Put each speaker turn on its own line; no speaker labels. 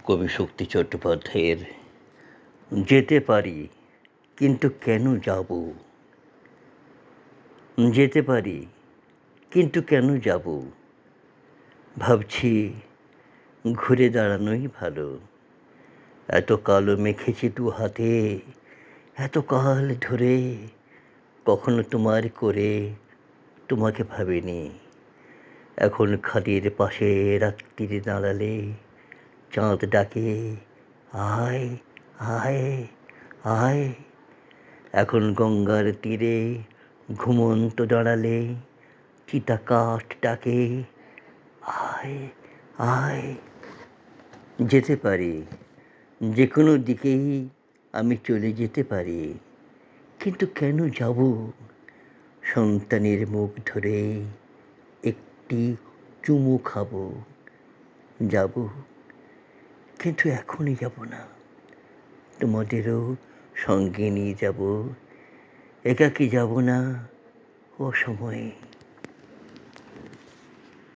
কবি শক্তি চট্টোপাধ্যায়ের যেতে পারি কিন্তু কেন যাব, যেতে পারি কিন্তু কেন যাব, ভাবছি ঘুরে দাঁড়ানোই ভালো। এত কালো মেখেছি দু হাতে, এত কাল ধরে কখনো তোমার করে তোমাকে ভাবিনি। এখন খাদের পাশে রাত্রিরে দাঁড়ালে চাঁদ ডাকে, আয় আয় আয়। এখন গঙ্গার তীরে ঘুমন্ত দাঁড়ালে চিতাকাঠ ডাকে, আয় আয়। যেতে পারি, যে কোনো দিকেই আমি চলে যেতে পারি, কিন্তু কেন যাব? সন্তানের মুখ ধরে একটি চুমু খাবো, যাব, কিন্তু এখনই যাব না। তোমাদেরও সঙ্গে নিয়ে যাব, একাকী যাব না অসময়ে।